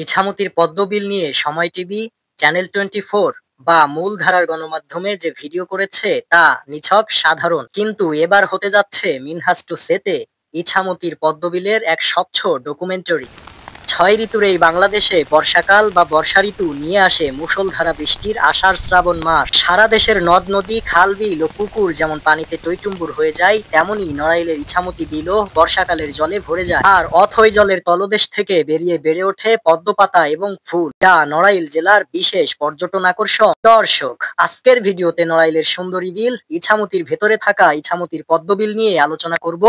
ইছামতীর পদ্মবিল নিয়ে সময় TV, channel 24 বা মূলধারার গণমাধ্যমে যে ভিডিও করেছে তা নিছক সাধারণ, কিন্তু এবার হতে যাচ্ছে মিনহাজ টু সেতে ইছামতীর পদ্মবিলের এক স্বচ্ছ ডকুমেন্টারি। ৬ ঋতুর এই বাংলাদেশে বর্ষাকাল বা বর্ষা ঋতু নিয়ে আসে মুষলধারা বৃষ্টির আষাঢ় শ্রাবণ মাস। সারা দেশের নদ নদী, খাল বিল ও পুকুর যেমন পানিতে টইটুম্বুর হয়ে যায়, তেমনি নড়াইলের ইছামতী বিলও বর্ষাকালের জলে ভরে যায়। আর অথই জলের তলদেশ থেকে বেরিয়ে বেড়ে ওঠে পদ্মপাতা এবং ফুল, যা নড়াইল জেলার বিশেষ পর্যটন আকর্ষণ। দর্শক, আজকের ভিডিওতে নড়াইলের সুন্দরী বিল, ইছামতীর ভেতরে থাকা ইছামতীর পদ্মবিল নিয়ে আলোচনা করব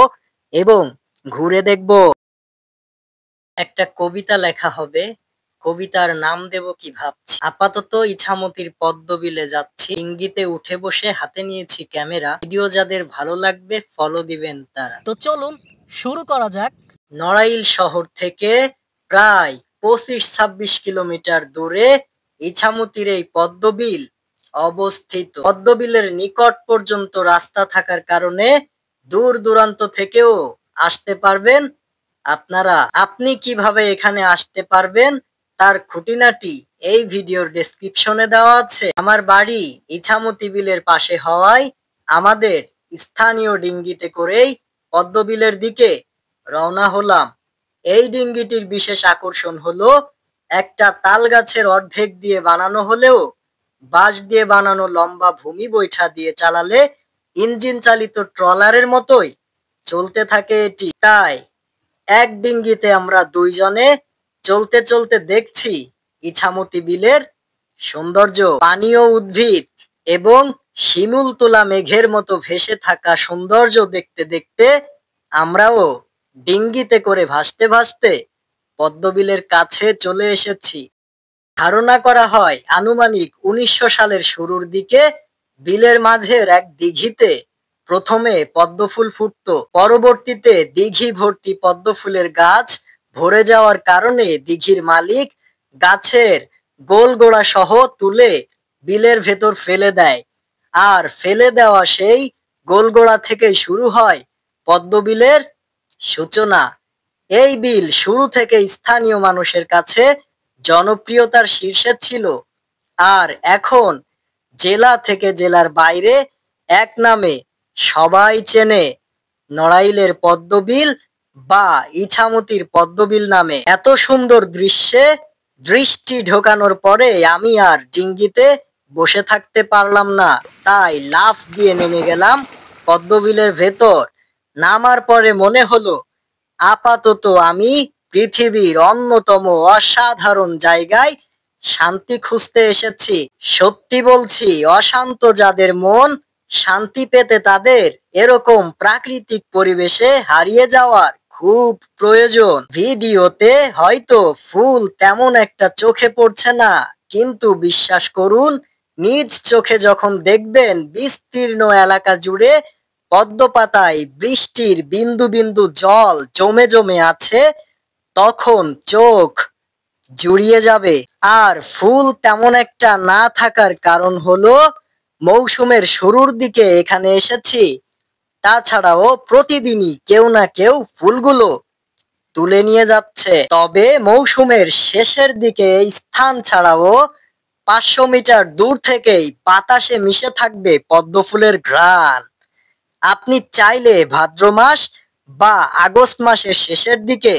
এবং ঘুরে দেখব। একটা কবিতা লেখা হবে, কবিতার নাম দেব কি ভাবছি। আপাতত ইছামতীর পদ্মবিলে যাচ্ছি, ইঙ্গিতে উঠে বসে হাতে নিয়েছি ক্যামেরা। ভিডিও যাদের ভালো লাগবে ফলো দিবেন তারা। তো চলুন শুরু করা যাক। নড়াইল শহর থেকে প্রায় 25-26 কিলোমিটার দূরে ইছামতীর এই পদ্মবিল অবস্থিত। পদ্মবিলের নিকট পর্যন্ত রাস্তা থাকার কারণে দূর দূরান্ত থেকেও আসতে পারবেন আপনারা। আপনি কিভাবে এখানে আসতে পারবেন তার খুঁটিনাটি এই ভিডিওর ডেসক্রিপশনে দেওয়া আছে। আমার বাড়ি ইছামতী বিলের পাশে হওয়ায় আমাদের স্থানীয় ডিঙ্গিতে করেই পদ্মবিলের দিকে রওনা হলাম। এই ডিঙ্গিটির বিশেষ আকর্ষণ হলো একটা তাল গাছের অর্ধেক দিয়ে বানানো হলেও বাঁশ দিয়ে বানানো লম্বা ভূমি বৈঠা দিয়ে চালালে ইঞ্জিন চালিত ট্রলারের মতোই চলতে থাকে এটি। তাই এক ডিঙ্গিতে আমরা দুইজনে চলতে চলতে দেখছি ইছামতী বিলের সৌন্দর্য। পানীয় উদ্ভিদ এবং শিমুল তোলা মেঘের মতো ভেসে থাকা সৌন্দর্য দেখতে দেখতে আমরাও ডিঙ্গিতে করে ভাসতে ভাসতে পদ্মবিলের কাছে চলে এসেছি। ধারণা করা হয় আনুমানিক 1900 সালের শুরুর দিকে বিলের মাঝের এক দিঘিতে প্রথমে পদ্মফুল ফুটতো। পরবর্তীতে দিঘি ভর্তি পদ্মফুলের গাছ ভরে যাওয়ার কারণে দিঘির মালিক গাছের গোল গোড়া সহ তুলে বিলের ভেতর ফেলে দেয়। আর ফেলে দেওয়া সেই গোল গোড়া থেকেই শুরু হয় পদ্মবিলের সূচনা। এই বিল শুরু থেকে স্থানীয় মানুষের কাছে জনপ্রিয়তার শীর্ষে ছিল, আর এখন জেলা থেকে জেলার বাইরে এক নামে সবাই চেনে, নড়াইলের পদ্মবিল বা ইছামতীর পদ্মবিল নামে। এত সুন্দর দৃশ্যে দৃষ্টি ঢোকানোর পরে আমি আর ডিঙ্গিতে বসে থাকতে পারলাম না, তাই লাফ দিয়ে নেমে গেলাম পদ্মবিলের ভেতর। নামার পরে মনে হলো আপাতত আমি পৃথিবীর অন্যতম অসাধারণ জায়গায় শান্তি খুঁজতে এসেছি। সত্যি বলছি, অশান্ত যাদের মন, শান্তি পেতে তাদের এরকম প্রাকৃতিক পরিবেশে হারিয়ে যাওয়ার খুব প্রয়োজন। ভিডিওতে হয়তো ফুল তেমন একটা চোখে পড়ছে না, কিন্তু বিশ্বাস করুন, নিজ চোখে যখন দেখবেন বিস্তীর্ণ এলাকা জুড়ে পদ্মপাতায় বৃষ্টির বিন্দু বিন্দু জল জমে জমে আছে, তখন চোখ জুড়িয়ে যাবে। আর ফুল তেমন একটা না থাকার কারণ হলো মৌসুমের শুরুর দিকে এখানে এসেছি, তাছাড়াও প্রতিদিনই কেউ না কেউ ফুলগুলো তুলে নিয়ে যাচ্ছে। তবে মৌসুমের শেষের দিকে এই স্থান ছাড়াও 500 মিটার দূর থেকেই বাতাসে মিশে থাকবে পদ্ম ফুলের ঘ্রাণ। আপনি চাইলে ভাদ্র মাস বা আগস্ট মাসের শেষের দিকে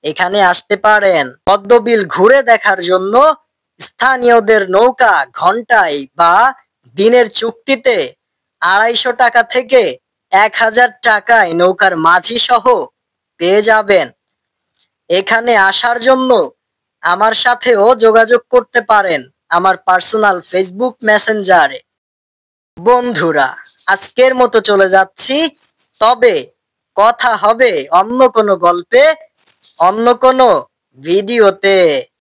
এখানে আসতে পারেন। পদ্মবিল ঘুরে দেখার জন্য স্থানীয়দের নৌকা ঘন্টায় বা দিনের চুক্তিতে 250 টাকা থেকে 1000 টাকায় নৌকার মাঝি সহ পেয়ে যাবেন। এখানে আসার জন্য আমার সাথেও যোগাযোগ করতে পারেন আমার পার্সোনাল ফেসবুক মেসেঞ্জারে। বন্ধুরা, আজকের মতো চলে যাচ্ছি, তবে কথা হবে অন্য কোনো গল্পে, অন্য কোনো ভিডিওতে।